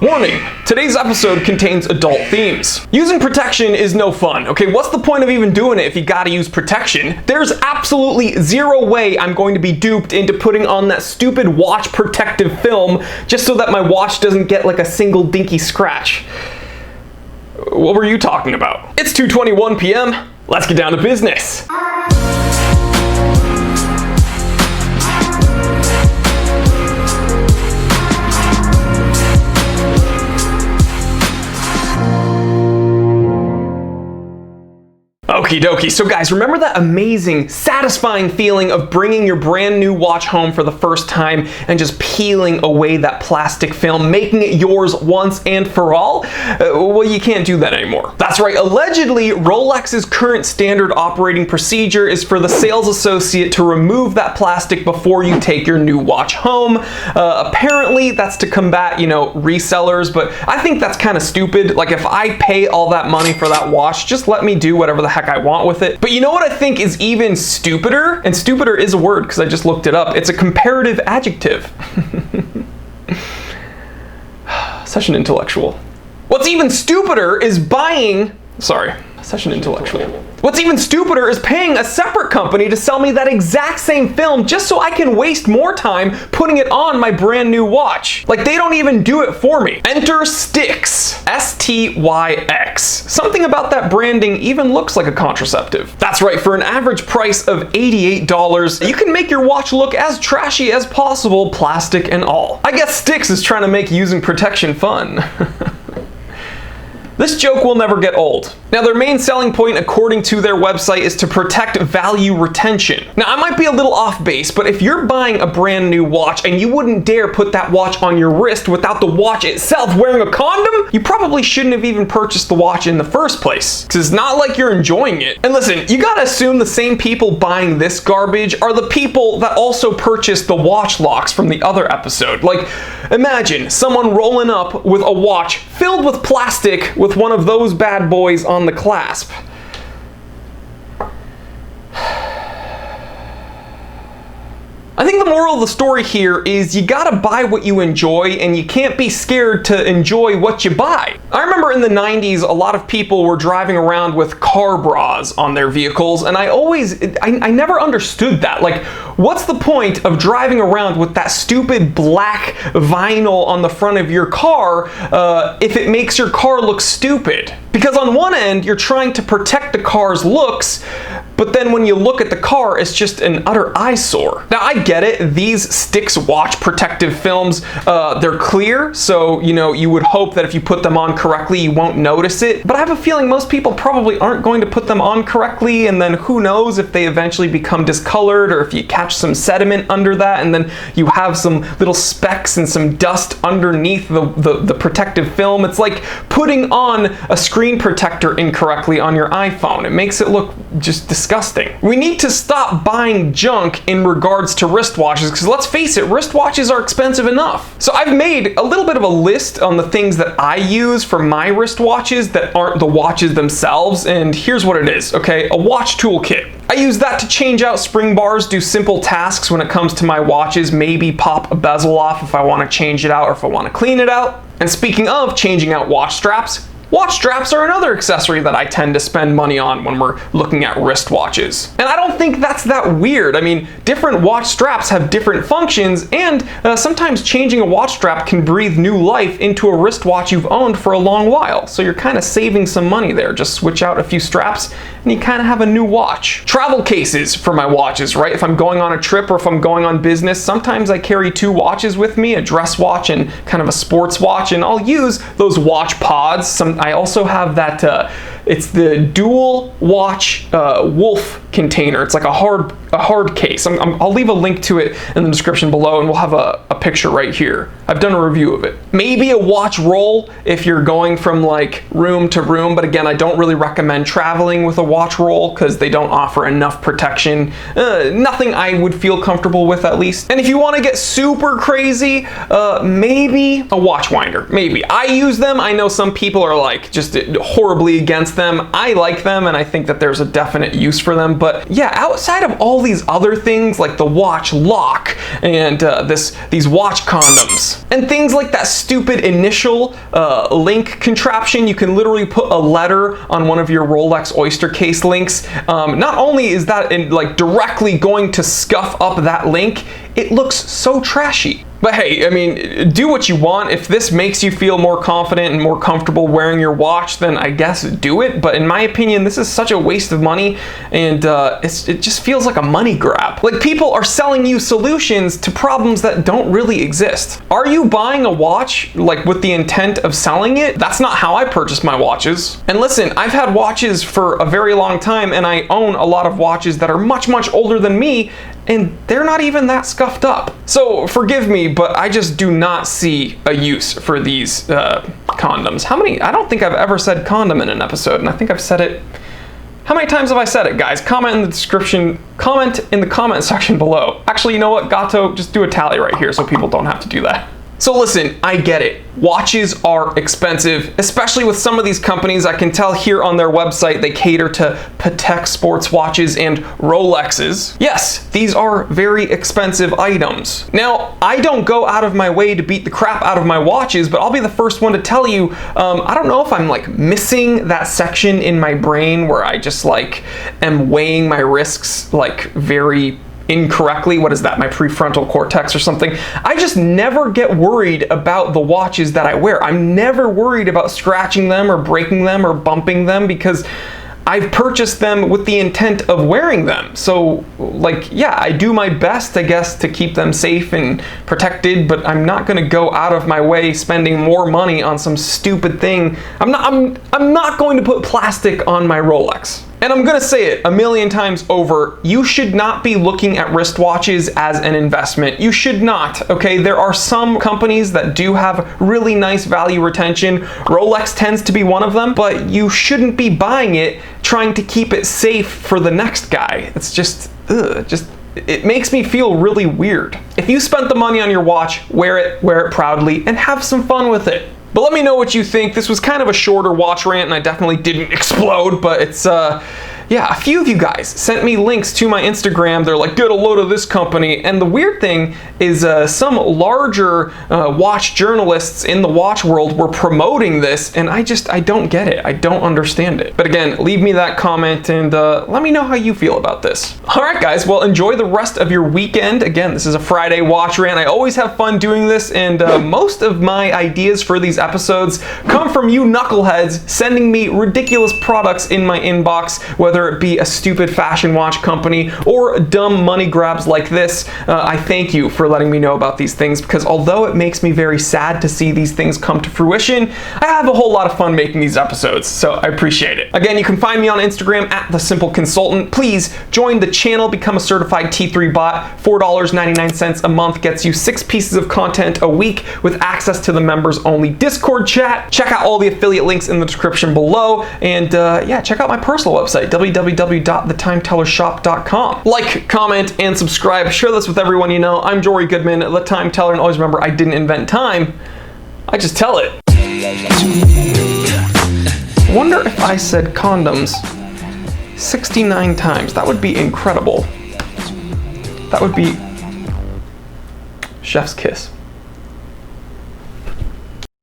Warning, today's episode contains adult themes. Using protection is no fun, okay? What's the point of even doing it if you gotta use protection? There's absolutely zero way I'm going to be duped into putting on that stupid watch protective film just so that my watch doesn't get like a single dinky scratch. What were you talking about? It's 2:21 p.m. Let's get down to business. Okie dokie. So guys, remember that amazing, satisfying feeling of bringing your brand new watch home for the first time and just peeling away that plastic film, making it yours once and for all? Well, you can't do that anymore. That's right. Allegedly, Rolex's current standard operating procedure is for the sales associate to remove that plastic before you take your new watch home. Apparently, that's to combat, resellers, but I think that's kind of stupid. Like, if I pay all that money for that watch, just let me do whatever the heck I want with it. But you know what I think is even stupider? And stupider is a word because I just looked it up. It's a comparative adjective. Such an intellectual. What's even stupider is such an intellectual. What's even stupider is paying a separate company to sell me that exact same film just so I can waste more time putting it on my brand new watch. Like, they don't even do it for me. Enter Styx. S-T-Y-X. Something about that branding even looks like a contraceptive. That's right, for an average price of $88, you can make your watch look as trashy as possible, plastic and all. I guess Styx is trying to make using protection fun. This joke will never get old. Now, their main selling point, according to their website, is to protect value retention. Now, I might be a little off base, but if you're buying a brand new watch and you wouldn't dare put that watch on your wrist without the watch itself wearing a condom, you probably shouldn't have even purchased the watch in the first place, because it's not like you're enjoying it. And listen, you gotta assume the same people buying this garbage are the people that also purchased the watch locks from the other episode. Like, imagine someone rolling up with a watch filled with plastic with one of those bad boys on the clasp. I think the moral of the story here is you gotta buy what you enjoy and you can't be scared to enjoy what you buy. I remember in the 90s, a lot of people were driving around with car bras on their vehicles, and I never understood that. Like, what's the point of driving around with that stupid black vinyl on the front of your car if it makes your car look stupid? Because on one end, you're trying to protect the car's looks, but then when you look at the car, it's just an utter eyesore. Now, I get it. These Styx watch protective films, they're clear, so, you would hope that if you put them on correctly, you won't notice it. But I have a feeling most people probably aren't going to put them on correctly, and then who knows if they eventually become discolored or if you catch some sediment under that, and then you have some little specks and some dust underneath the protective film. It's like putting on a screen protector incorrectly on your iPhone. It makes it look just disgusting. We need to stop buying junk in regards to wristwatches, because let's face it, wristwatches are expensive enough. So I've made a little bit of a list on the things that I use for my wristwatches that aren't the watches themselves, and here's what it is, okay? A watch toolkit. I use that to change out spring bars, do simple tasks when it comes to my watches, maybe pop a bezel off if I want to change it out or if I want to clean it out. And speaking of changing out watch straps are another accessory that I tend to spend money on when we're looking at wristwatches. And I don't think that's that weird. I mean, different watch straps have different functions, and sometimes changing a watch strap can breathe new life into a wristwatch you've owned for a long while. So you're kind of saving some money there. Just switch out a few straps and you kind of have a new watch. Travel cases for my watches, right? If I'm going on a trip or if I'm going on business, sometimes I carry two watches with me, a dress watch and kind of a sports watch, and I'll use those watch pods. I also have that, it's the dual watch wolf container. It's like a hard case. I'll leave a link to it in the description below, and we'll have a picture right here. I've done a review of it. Maybe a watch roll if you're going from like room to room, but again, I don't really recommend traveling with a watch roll because they don't offer enough protection. Nothing I would feel comfortable with, at least. And if you want to get super crazy, maybe a watch winder. Maybe. I use them. I know some people are like just horribly against against them. I like them, and I think that there's a definite use for them. But yeah, outside of all these other things like the watch lock and these watch condoms and things like that stupid initial link contraption, you can literally put a letter on one of your Rolex Oyster case links. Not only is that like directly going to scuff up that link, it looks so trashy. But hey, I mean, do what you want. If this makes you feel more confident and more comfortable wearing your watch, then I guess do it. But in my opinion, this is such a waste of money, and it just feels like a money grab. Like, people are selling you solutions to problems that don't really exist. Are you buying a watch like with the intent of selling it? That's not how I purchase my watches. And listen, I've had watches for a very long time, and I own a lot of watches that are much, much older than me, and they're not even that scuffed up. So forgive me, but I just do not see a use for these condoms. How many? I don't think I've ever said condom in an episode, and I think I've said it. How many times have I said it, guys? Comment in the description, comment in the comment section below. Actually, you know what, Gato, just do a tally right here so people don't have to do that. So listen, I get it. Watches are expensive, especially with some of these companies. I can tell here on their website they cater to Patek sports watches and Rolexes. Yes, these are very expensive items. Now, I don't go out of my way to beat the crap out of my watches, but I'll be the first one to tell you, I don't know if I'm like missing that section in my brain where I just like am weighing my risks like very incorrectly. What is that? My prefrontal cortex or something? I just never get worried about the watches that I wear. I'm never worried about scratching them or breaking them or bumping them because I've purchased them with the intent of wearing them. So like, yeah, I do my best, I guess, to keep them safe and protected, but I'm not gonna go out of my way spending more money on some stupid thing. I'm not going to put plastic on my Rolex. And I'm gonna say it a million times over, you should not be looking at wristwatches as an investment. You should not, okay? There are some companies that do have really nice value retention. Rolex tends to be one of them, but you shouldn't be buying it trying to keep it safe for the next guy. It's just, it makes me feel really weird. If you spent the money on your watch, wear it proudly, and have some fun with it. But let me know what you think. This was kind of a shorter watch rant, and I definitely didn't explode, but it's, yeah, a few of you guys sent me links to my Instagram. They're like, get a load of this company. And the weird thing is some larger watch journalists in the watch world were promoting this, and I don't get it. I don't understand it. But again, leave me that comment and let me know how you feel about this. All right, guys, well, enjoy the rest of your weekend. Again, this is a Friday watch rant. I always have fun doing this, and most of my ideas for these episodes come from you knuckleheads sending me ridiculous products in my inbox, whether it be a stupid fashion watch company or dumb money grabs like this. I thank you for letting me know about these things, because although it makes me very sad to see these things come to fruition, I have a whole lot of fun making these episodes, so I appreciate it. Again, you can find me on Instagram at The Simple Consultant. Please join the channel, become a certified T3 bot. $4.99 a month gets you 6 pieces of content a week with access to the members only Discord chat. Check out all the affiliate links in the description below, and yeah, check out my personal website, www.thetimetellershop.com. Like, comment, and subscribe. Share this with everyone you know. I'm Jory Goodman, the Time Teller, and always remember, I didn't invent time. I just tell it. Wonder if I said condoms 69 times. That would be incredible. That would be chef's kiss.